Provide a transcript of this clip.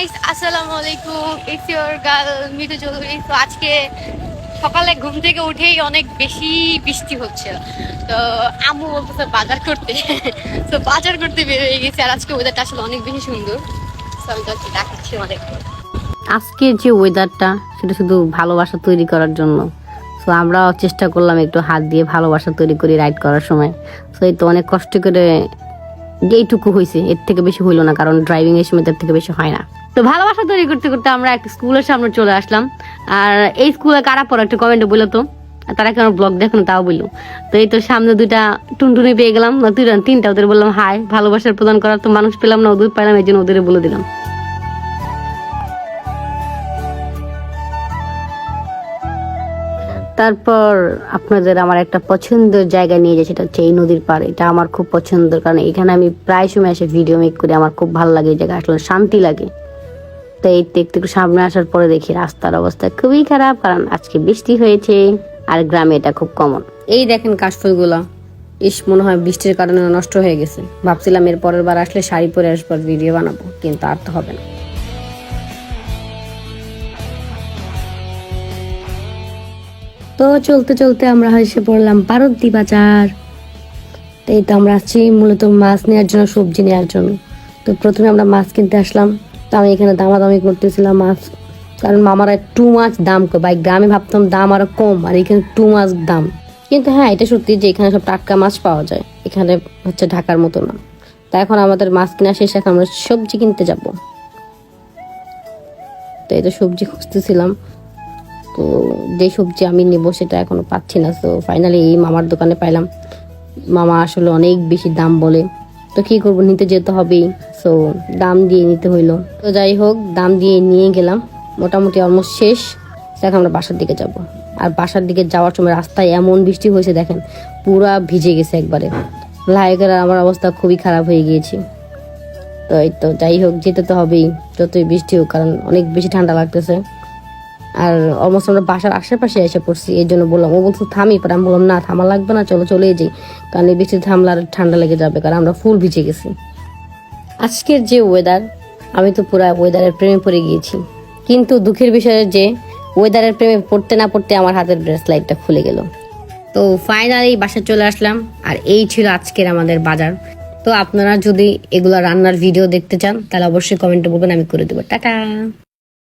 Guys, আসসালামু আলাইকুম। It's your girl Mithu Chowdhury. তো আজকে সকালে ঘুম থেকে উঠেই অনেক বেশি বৃষ্টি হচ্ছে। তো আম্মু বলতেছে বাজার করতে। তো বাজার করতে বের হয়ে গেছি। আর আজকে ওয়েদারটা আসলে অনেক বেশি সুন্দর। তো আমি তো দেখাচ্ছি অনেক। আজকে যে ওয়েদারটা সেটা শুধু ভালোবাসা তৈরি করার জন্য। সো আমরাও চেষ্টা করলাম একটু হাত দিয়ে ভালোবাসা তৈরি করি রাইড করার সময়। সো এই তো অনেক কষ্ট করে যেইটুকু হয়েছে, এর থেকে বেশি হইলো না, কারণ ড্রাইভিং এর সময় এর থেকে বেশি হয় না। তো ভালোবাসা তৈরি করতে করতে আমরা একটা স্কুলের সামনে চলে আসলাম। আর এই স্কুলে কারা পড়ে একটা কমেন্টে বললো তো, তারা কেন ব্লগ দেখো তাও বললো। তো এই তো সামনে দুইটা টুনটুনি পেয়ে গেলাম, তিনটা, ওদের বললাম হাই। ভালোবাসার প্রদান করার তো মানুষ পেলাম না, ওদের পাইলাম, এই জন্য ওদের বলে দিলাম। তারপর আপনাদের আমার একটা পছন্দের জায়গা নিয়ে যায়, সেটা হচ্ছে এই নদীর পাড়। এটা আমার খুব পছন্দের, কারণ এখানে আমি প্রায় সময় এসে ভিডিও মেক করি। আমার খুব ভালো লাগে এই জায়গা, আসলে শান্তি লাগে। তো এই একটু সামনে আসার পরে দেখি রাস্তার অবস্থা খুবই খারাপ, কারণ আজকে বৃষ্টি হয়েছে। আর গ্রামে এটা খুব কমন। এই দেখেন কাশফুলগুলা, ইস মনে হয় বৃষ্টির কারণে নষ্ট হয়ে গেছে। ভাবছিলাম এর পরের বার আসলে শাড়ি পরে আসবার ভিডিও বানাবো, কিন্তু আর তো হবে না। তো চলতে চলতে আমরা এসে পড়লাম পারদ্দি বাজার। তো এই তো আমরা আছি মূলত মাছ নেওয়ার জন্য, সবজি নেওয়ার জন্য। তো প্রথমে আমরা মাছ কিনতে আসলাম। তো আমি এখানে দামাদামি করতেছিলাম মাছ, কারণ মামারা টু মাছ দাম কম। ভাই গ্রামে ভাবতাম দাম আরো কম, আর এখানে টু মাছ দাম। কিন্তু হ্যাঁ, এটা সত্যি যে এখানে সব টাটকা মাছ পাওয়া যায়। এখানে হচ্ছে ঢাকার মতো না। তা এখন আমাদের মাছ কেনা শেষ, এখন আমরা সবজি কিনতে যাব। তো এই তো সবজি খুঁজতেছিলাম। তো যে সবজি আমি নেবো সেটা এখনো পাচ্ছি না। তো ফাইনালি এই মামার দোকানে পাইলাম। মামা আসলে অনেক বেশি দাম বলে, তো কি করবো, নিতে যেতে হবেই। সো দাম দিয়ে নিতে হইলো। তো যাই হোক, দাম দিয়ে নিয়ে গেলাম। মোটামুটি অলমোস্ট শেষ। এখন আমরা বাসার দিকে যাব। আর বাসার দিকে যাওয়ার সময় রাস্তায় এমন বৃষ্টি হয়েছে, দেখেন পুরা ভিজে গেছে একবারে। লাইকের আমার অবস্থা খুবই খারাপ হয়ে গিয়েছে। তো এই তো যাই হোক, যেতে তো হবেই যতই বৃষ্টি হোক, কারণ অনেক বেশি ঠান্ডা লাগতেছে। আর অলমোস্ট আমরা বাসার আশেপাশে এসে পড়ছি, এই জন্য বললাম। ও বলছো থামি, পরে আমি বললাম না থামা লাগবে না, চলো চলে যাই, কারণ এই বৃষ্টি থামলে আর ঠান্ডা লেগে যাবে, কারণ আমরা ফুল ভিজে গেছি। আজকের যে ওয়েদার, আমি তো পুরো ওয়েদারের প্রেমে পড়ে গিয়েছি। কিন্তু দুঃখের বিষয় যে ওয়েদারের প্রেমে পড়তে না পড়তে আমার হাতের ব্রেসলাইটটা খুলে গেল। তো ফাইনালি বাসায় চলে আসলাম। আর এই ছিল আজকের আমাদের বাজার। তো আপনারা যদি এগুলা রান্নার ভিডিও দেখতে চান, তাহলে অবশ্যই কমেন্টে বলবেন, আমি করে দেবো। টাটা।